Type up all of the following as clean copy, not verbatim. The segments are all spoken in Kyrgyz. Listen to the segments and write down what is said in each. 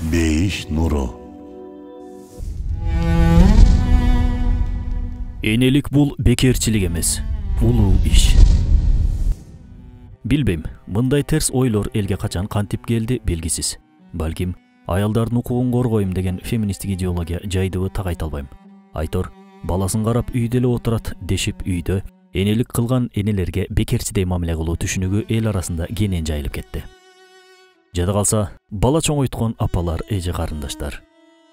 Бейиш нуру. Энелик бул бекерчилик эмес, улуу иш. Билбейм, мындай терс ойлор элге качан кантип келди белгисиз. Балким, аялдардын укугун коргойм деген феминисттик идеология жайдыбы так айта албайм. Айтор, баласын карап үйдө эле отурат дешип үйдө энелик кылган энелерге бекерчидей мамиле кылуу түшүнүгү эл арасында кенен жайылып кетти. Жада калса, бала чоңойткон апалар, эже карындаштар.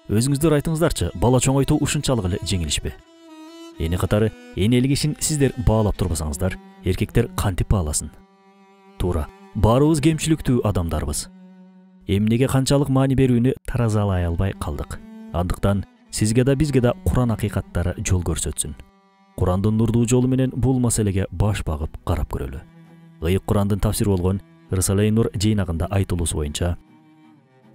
Өзүңүздөр айтыңыздарчы, бала чоңойтуу ушунчалык эле жеңил ишпи? Эне катары энелик ишин сиздер баалап турбасаңыздар, эркектер кантип бааласын? Туура, баарыбыз кемчиликтүү адамдарбыз. Эмнеге канчалык маани берүүнү таразалай албай калдык. Андыктан сизге да бизге да Куран акыйкаттары жол көрсөтсүн. Курандын нурдуу жолу менен бул маселеге баш багып карап көрөлү. Ыйык Курандын тафсири болгон Рисалай Нур жыйнагында айтылуусу боюнча: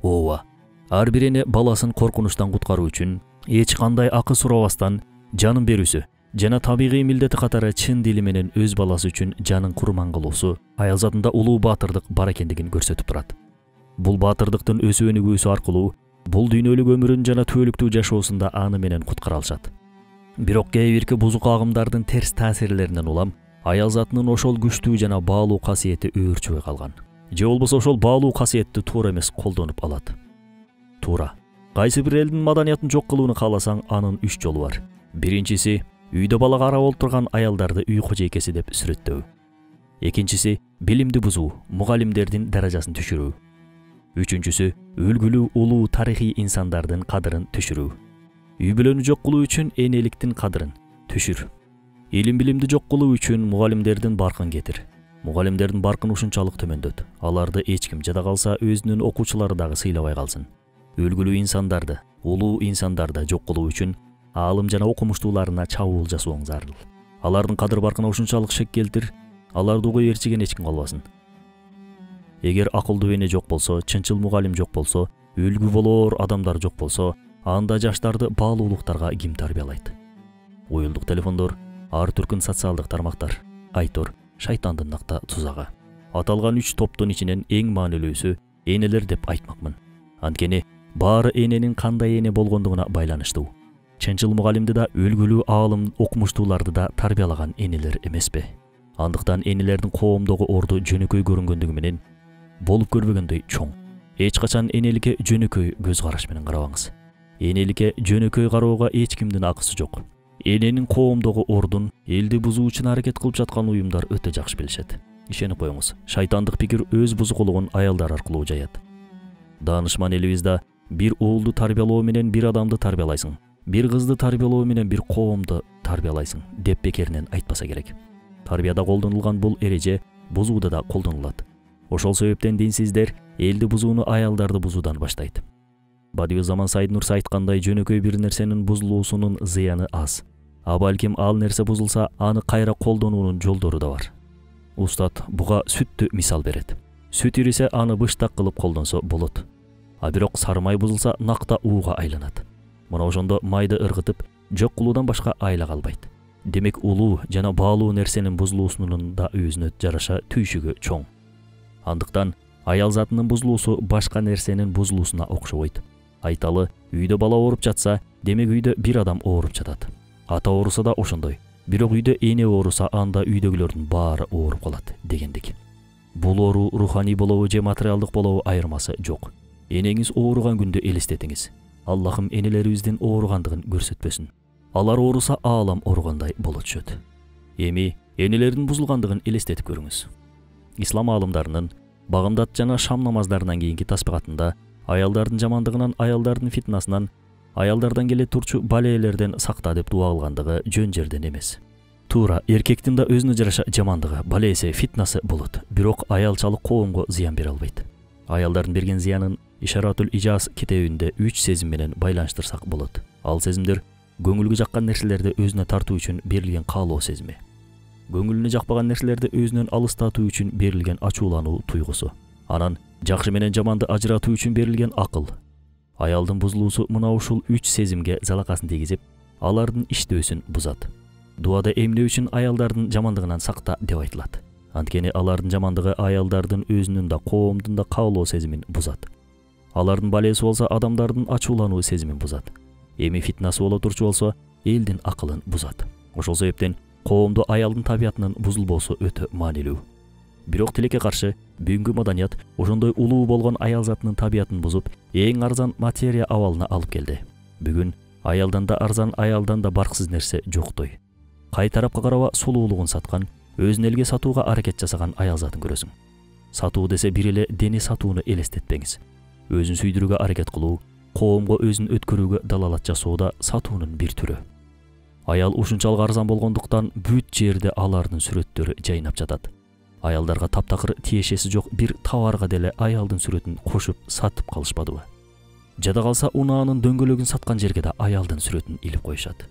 ооба, ар бир эне баласын коркунучтан куткаруу үчүн эч кандай акы сурабастан жанын берүүсү жана табигый милдети катары чын дили менен өз баласы үчүн жанын курман кылуусу аял затында улуу баатырдык бар экендигин көрсөтүп турат. Бул баатырдыктын өсүп өнүгүүсү аркылуу бул дүйнөлүк өмүрүн жана түбөлүктүү жашоосунда аны менен куткара алышат. Бирок кээ бирки бузук агымдардын терс таасирлеринен улам аял затынын ошол күчтүү жана баалуу касиети өөрчүбөй калган. Же болбосо ошол баалуу касиетти туура эмес колдонуп алат. Туура. Кайсы бир элдин маданиятын жок кылууну кааласаң, анын 3 жолу бар. Биринчиси үйдө бала карап олтурган аялдарды үй кожойкеси деп сүрөттөө. Экинчиси билимди бузуу, мугалимдердин даражасын түшүрүү. Үчүнчүсү үлгүлүү улуу тарыхый инсандардын кадырын түшүрүү. Үй бүлөнү жок кылуу үчүн энеликтин кадырын түшүр. Илим билимди жок кылуу үчүн мугалимдердин баркын кетир. Мугалимдердин баркын ушунчалык төмөндөт. Аларды эч ким, жада калса өзүнүн окуучулары дагы сыйлабай калсын. Үлгүлүү инсандарды, улуу инсандарды жок кылуу үчүн аалым жана окумуштууларына чабуул жасооң зарыл. Алардын кадыр баркына ушунчалык шек келтир, аларды угуй ээрчиген эч ким калбасын. Эгер акылдуу эне жок болсо, чынчыл мугалим жок болсо, үлгү болоор адамдар жок болсо, анда жаштарды баалуулуктарга ким тарбиялайт? Уюлдук телефондор, ар түркүн социалдык тармактар, айтор, шайтандын накта тузагы. Аталган 3 топтун ичинен эң маанилүүсү энелер деп айтмакмын. Анткени баары эненин кандай эне болгондугуна байланыштуу. Чынчыл мугалимди да, үлгүлүү аалым окумуштууларды да тарбиялаган энелер эмеспи? Андыктан энелердин коомдогу орду жөнөкөй көрүнгөндүгү менен болуп көрбөгөндөй чоң. Эч качан энеликке жөнөкөй көз караш менен карабаңыз. Энеликке жөнөкөй кароого эч кимдин акысы жок. Эненин коомдогу ордун элди бузуу үчүн аракет кылып жаткан уюмдар өтө жакшы билишет. Ишенип коюңуз, шайтандык пикир өз бузукулугун аялдар аркылуу жаят. Даанышман элибизде бир уулду тарбиялоо менен бир адамды тарбиялайсың, бир кызды тарбиялоо менен бир коомду тарбиялайсың деп бекеринен айтпаса керек. Тарбияда колдонулган бул эреже бузууда да колдонулат. Ошол себептен динсиздер элди бузууну аялдарды бузуудан баштайт. Бадиузаман Саид Нурси айткандай, жөнөкөй бир нерсенин бузулуусунун зыяны аз. А балким ал нерсе бузулса, аны кайра колдонуунун жолдору да бар. Устат буга сүттү мисал берет. Сүт ирисе аны быштак кылып колдонсо болот. А бирок сары май бузулса, накта ууга айланат. Мына ошондо майды ыргытып, жок кылуудан башка айла калбайт. Демек улуу жана баалуу нерсенин бузулуусунун да өзүнө жараша түйшүгү чоң. Андыктан аял затынын бузулуусу башка нерсенин бузулуусуна окшобойт. Айталы, үйдө бала ооруп жатса, демек үйдө бир адам ооруп жатат. Ата ооруса да ошондой. Бирок үйдө эне ооруса, анда үйдөгүлөрдүн баары ооруп калат дегендик. Бул оору руханий болобу же материалдык болобу айырмасы жок. Энеңиз ооруган күндө элестетиңиз. Аллахым энелерибиздин ооругандыгын көрсөтпөсүн. Алар ооруса аалам ооругандай боло түшөт. Эми энелердин бузулгандыгын элестетип көрүңүз. Ислам аалымдарынын багымдат жана шам намаздарынан кийинки таспигатында аялдардын жамандыгынан, аялдардын фитнасынан, аялдардан келе турчу балээлерден сакта деп дуа кылгандыгы жөн жерден эмес. Туура, эркектин да өзүнө жараша жамандыгы, балеси, фитнасы болот. Бирок аялчалык коомго зыян бере албайт. Аялдардын берген зыянын Ишаратул Ижаз китебинде 3 сезим менен байланыштырсак болот. Ал сезимдер көңүлгө жаккан нерселерди өзүнө тартуу үчүн берилген каалоо сезими. Көңүлүнө жакпаган нерселерди өзүнөн алыстатуу үчүн берилген ачуулануу туйгусу. Анан жакшы менен жаманды ажыратуу үчүн берилген акыл. Аялдын бузулуусу мына ушул 3 сезимге залакасын тийгизип, алардын иштөөсүн бузат. Дуада эмне үчүн аялдардын жамандыгынан сакта деп айтылат. Анткени алардын жамандыгы аялдардын өзүнүн да коомдун да каалоо сезимин бузат. Алардын балеси болсо адамдардын ачуулануу сезимин бузат. Эми фитнасы боло турчу болсо элдин акылын бузат. Ошол себептен коомдо аялдын табиятынын бузулбоосу өтө маанилүү. Бирок тилекке каршы бүгүнкү маданият ошондой улуу болгон аял затынын табиятын бузуп, эң арзан материя абалына алып келди. Бүгүн аялдан да арзан, аялдан да барксыз нерсе жоктой. Кай тарапка караба сулуулугун саткан, өзүн элге сатууга аракет жасаган аял затын көрөсүң. Сатуу десе бир эле дене сатууну элестетпеңиз. Өзүн сүйдүрүүгө аракет кылуу, коомго өзүн өткөрүүгө далалат жасоо да сатуунун бир түрү. Аял ушунчалык арзан болгондуктан бүт жерде алардын сүрөттөрү жайнап жатат. Аялдарга таптакыр тиешеси жок бир товарга деле аялдын сүрөтүн кошуп сатып калышпадыбы? Жада калса унаанын дөңгөлөгүн саткан жерге да аялдын сүрөтүн илип коюшат.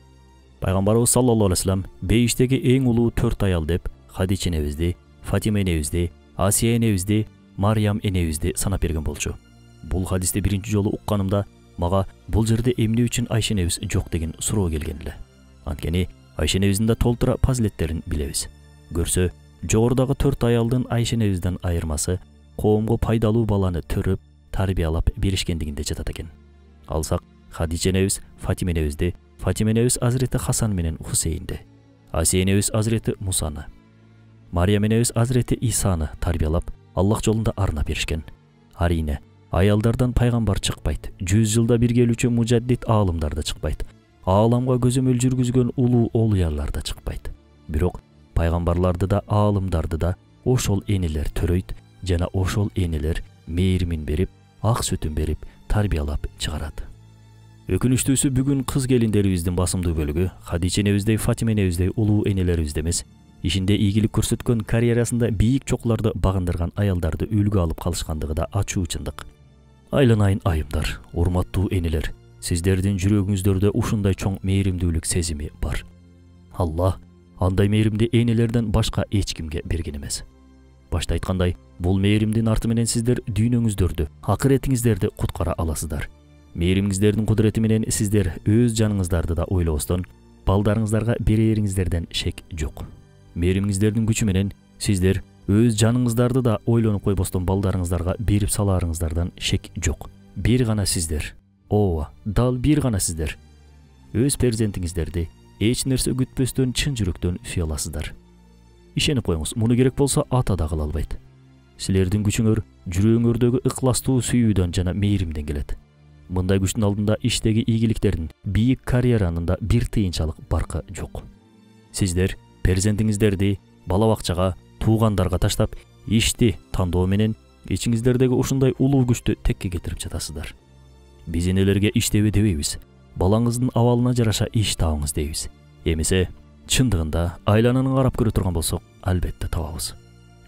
Пайгамбарыбыз саллаллаху алейхи вассалам бейиштеги эң улуу 4 аял деп Хадича энебизди, Фатима энебизди, Асия энебизди, Мариям энебизди санап берген болчу. Бул хадисти биринчи жолу укканымда мага бул жерде эмне үчүн Айша энебиз жок деген суроо келген эле. Анткени Айша энебиздин да толтура фазилеттерин билебиз. Көрсө, жогорудагы 4 аялдын Айша энебизден айырмасы коомго пайдалуу баланы төрөп, тарбиялап беришкендигинде жатат экен. Алсак Хадича энебиз Фатима энебизди, Фатима энебиз Азирети Хасан менен Хусейнди, Асия энебиз Азирети Мусаны, Мариям энебиз Азирети Исаны тарбиялап, Аллах жолунда арнап беришкен. Арине, аялдардан пайгамбар чыкпайт, 100 жылда бир келүүчү мужаддид аалымдар да чыкпайт, ааламга көзөмөл жүргүзгөн улуу олуялар да чыкпайт. Бирок пайгамбарларды да аалымдарды да ошол энелер төрөйт жана ошол энелер мээримин берип, ак сүтүн берип тарбиялап чыгарат. Өкүнүчтүүсү бүгүн кыз келиндерибиздин басымдуу бөлүгү Хадича энебиздей, Фатима энебиздей улуу энелерибизде эмес, ишинде ийгилик көрсөткөн, карьерасында бийик чокуларды багындырган аялдарды үлгү алып калышкандыгы да ачуу чындык. Айланайын айымдар, урматтуу энелер, сиздердин жүрөгүңүздөрдө ушундай чоң мээримдүүлүк сезими бар. Аллах андай мээримди энелерден башка эч кимге берген эмес. Башта айткандай, бул мээримдин арты менен сиздер дүйнөңүздөрдү, акыретиңиздерди куткара аласыздар. Мээримиңиздердин кудурети менен сиздер өз жаныңыздарды да ойлобостон, балдарыңыздарга берериңиздерден шек жок. Мээримиңиздердин күчү менен сиздер өз жаныңыздарды да ойлонуп койбостон балдарыңыздарга берип саларыңыздардан шек жок. Бир гана сиздер, ооба, дал бир гана сиздер өз перзентиңиздерди эч нерсе күтпөстөн чын жүрөктөн сүйө аласыздар. Ишенип коюңуз, муну керек болсо ата да кыла албайт. Силердин күчүңөр жүрөгүңөрдөгү ыкластуу сүйүүдөн жана мээримден келет. Мындай күчтүн алдында иштеги ийгиликтердин, бийик карьеранын да бир тыйынчалык баркы жок. Сиздер перзентиңиздерди бала бакчага, туугандарга таштап, ишти тандоо менен ичиңиздердеги ушундай улуу күчтү текке кетирип жатасыздар. Биз энелерге иштеби дебейбиз, балаңыздын абалына жараша иш табыңыз дейбиз. Эмесе, чындыгында айлананы карап көрө турган болсок, албетте табабыз.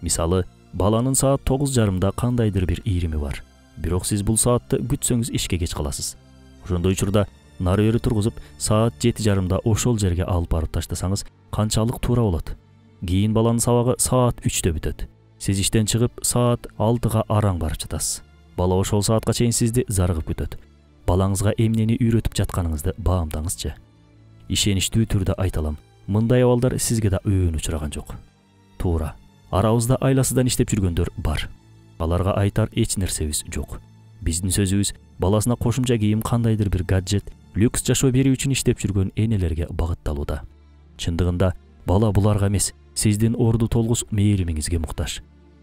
Мисалы, баланын саат 9:30 кандайдыр бир ийрими бар. Бирок сиз бул саатты күтсөңүз ишке кеч каласыз. Ошондой учурда нары бери тургузуп, саат 7:30 ошол жерге алып барып таштасаңыз, канчалык туура болот? Кийин баланын сабагы саат 3-тө бүтөт. Сиз иштен чыгып, саат 6-га араң барып жатасыз. Бала ошол саатка чейин сизди зарыгып күтөт. Балаңызга эмнени үйрөтүп жатканыңызды баамдаңызчы. Ишеничтүү түрдө айталам, мындай абалдар сизге да өөн учураган жок. Туура, арабызда айласыдан иштеп жүргөндөр бар. Аларга айтар эч нерсебиз жок. Биздин сөзүбүз баласына кошумча кийим, кандайдыр бир гаджет, люкс жашоо берүү үчүн иштеп жүргөн энелерге багытталууда. Чындыгында бала буларга эмес, сиздин орду толгус мээримиңизге муктаж.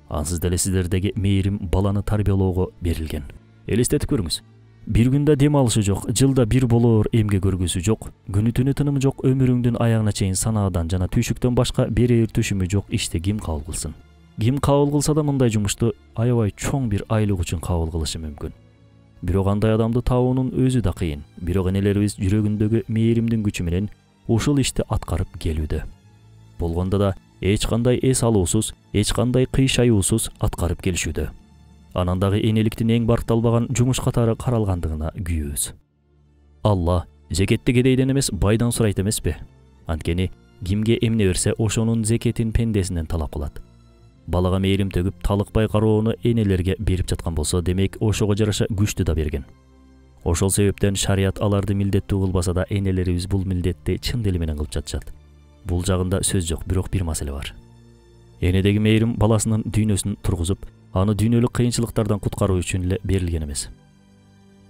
Ансыз деле сиздердеги мээрим баланы тарбиялоого берилген. Элестетип көрүңүз. Бир күндө дем алышы жок, жылда бир болоор эмге көргүсү жок, күнү-түнү тынымы жок, өмүрүңдүн аягына чейин санаадан жана түйшүктөн башка берер түшүмү жок ишти ким кабыл кылсын? Ким кабыл кылса да мындай жумушту аябай чоң бир айлык үчүн кабыл кылышы мүмкүн. Бирок андай адамды табуунун өзү да кыйын. Бирок энелерибиз жүрөгүндөгү мээримдин күчү менен ушул ишти аткарып келүүдө. Болгондо да эч кандай эс алуусуз, эч кандай кыйшаюусуз аткарып келишүүдө. Анан дагы энеликтин эң баркталбаган жумуш катары каралгандыгына күйөөбүз. Алла зекетти кедейден эмес, байдан сурайт эмеспи? Анткени кимге эмне берсе, ошонун зекетин пендесинен талап кылат. Балага мээрим төгүп, талыкпай кароону энелерге берип жаткан болсо, демек ошого жараша күчтү да берген. Ошол себептен шарият аларды милдеттүү кылбаса да, энелерибиз бул милдетти чын дили менен кылып жатышат. Бул жагында сөз жок, бирок бир маселе бар. Энедеги мээрим баласынын дүйнөсүн тургузуп, аны дүйнөлүк кыйынчылыктардан куткаруу үчүн эле берилген эмес.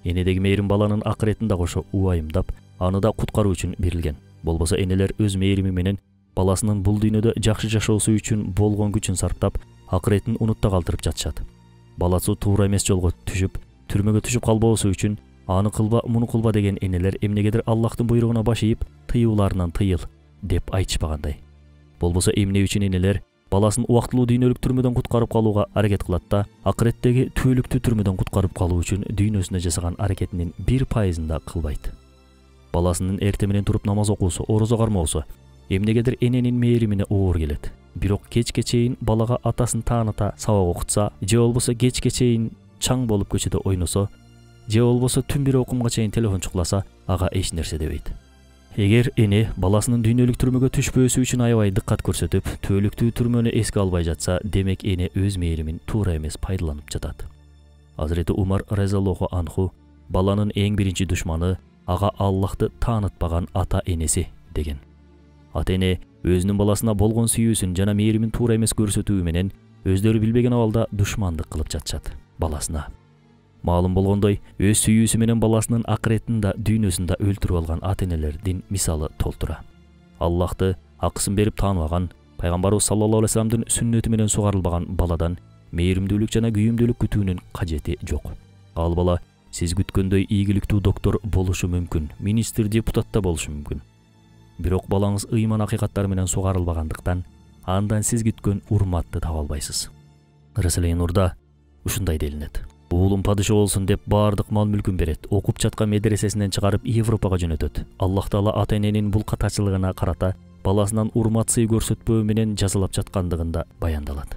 Энедеги мээрим баланын акыретин да кошо убайымдап, аны да куткаруу үчүн берилген. Болбосо энелер өз мээрими менен баласынын бул дүйнөдө жакшы жашоосу үчүн болгон күчүн сарптап, акыретин унутта калтырып жатышат. Баласы туура эмес жолго түшүп, түрмөгө түшүп калбоосу үчүн аны кылба, муну кылба деген энелер эмнегедир Аллахтын буйругуна баш ийип, тыюуларынан тыйыл деп айтышпагандай. Болбосо эмне үчүн энелер баласын убактылуу дүйнөлүк түрмөдөн куткарып калууга аракет кылат да, акыреттеги түбөлүктүү түрмөдөн куткарып калуу үчүн дүйнөсүнө жасаган аракетинин 1% да кылбайт. Баласынын эрте менен туруп намаз окуусу, орозо кармоосу эмнегедир эненин мээримине оор келет. Бирок кечке чейин балага атасын тааныта сабак окутса, же болбосо кечке чейин чаң болуп көчөдө ойносо, же болбосо түн 1 окумга чейин телефон чукуласа, ага эч нерсе дебейт. Эгер эне баласынын дүйнөлүк түрмөгө түшпөөсү үчүн аябай дыккат көрсөтүп, түбөлүктүү түрмөнү эске албай жатса, демек эне өз мээримин туура эмес пайдаланып жатат. Азирети Умар разияллаху анху баланын эң биринчи душманы ага Аллахты таанытпаган ата энеси деген. Ата эне өзүнүн баласына болгон сүйүүсүн жана мээримин туура эмес көрсөтүү менен өздөрү билбеген абалда душмандык кылып жатышат баласына. Маалым болгондой, өз сүйүүсү менен баласынын акыретин да дүйнөсүн да өлтүрүп алган ата энелердин мисалы толтура. Аллахты акысын берип тааныбаган, пайгамбарыбыз саллаллаху алейхи вассаламдын сүннөтү менен сугарылбаган баладан мээримдүүлүк жана күйүмдүүлүк күтүүнүн кажети жок. Ал бала сиз күткөндөй ийгиликтүү доктор болушу мүмкүн, министр, депутат да болушу мүмкүн. Бирок балаңыз ыйман акыйкаттары менен сугарылбагандыктан, андан сиз күткөн урматты таба албайсыз. Рисале Нурда ушундай делинет. Уулум падыша болсун деп баардык мал мүлкүн берет. Окуп жаткан медресесинен чыгарып Европага жөнөтөт. Аллах Таала ата эненин бул катачылыгына карата баласынан урмат сый көрсөтпөө менен жазалап жаткандыгында баяндалат.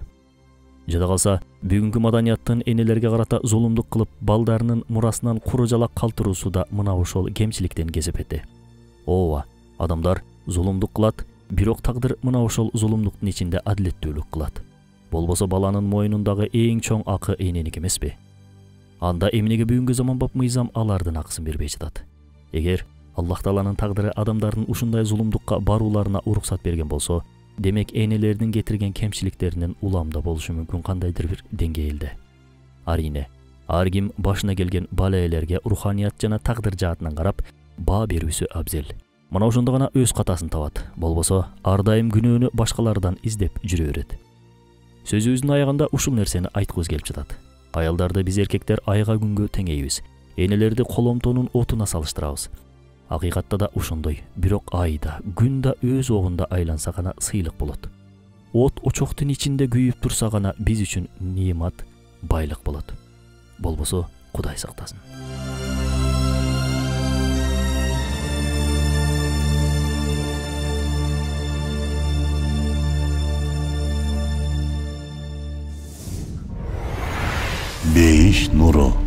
Жада калса, бүгүнкү маданияттын энелерге карата зулумдук кылып, балдарынын мурасынан куру жалак калтыруусу да мына ошол кемчиликтен кесепети. Ооба, адамдар зулумдук кылат, бирок тагдыр мына ошол зулумдуктун ичинде адилеттүүлүк кылат. Болбосо баланын мойнундагы эң чоң акы эненики эмеспи? Анда эмнеге бүгүнкү заманбап мыйзам алардын акысын бербей жатат? Эгер Аллах Тааланын тагдыры адамдардын ушундай зулумдукка барууларына уруксат берген болсо, демек энелердин кетирген кемчиликтеринин уламда болушу мүмкүн кандайдыр бир деңгээлде. Арине, ар ким башына келген балаэлерге руханият жана тагдыр жаатынан карап баа берүүсү абзел. Мына ошондо гана өз катасын табат. Болбосо ар дайым күнөөнү башкалардан издеп жүрө берет. Сөзүбүздүн аягында ушул нерсени айткыбыз келип жатат. Аялдарды биз эркектер айга күнгө теңейбиз. Энелерди коломтонун отуна салыштырабыз. Акыйкатта да ошондой. Бирок ай да, күн да өз огунда айланса гана сыйлык болот. От очоктун ичинде күйүп турса гана биз үчүн неемат, байлык болот. Болбосо Кудай сактасын. Бейиш нуру.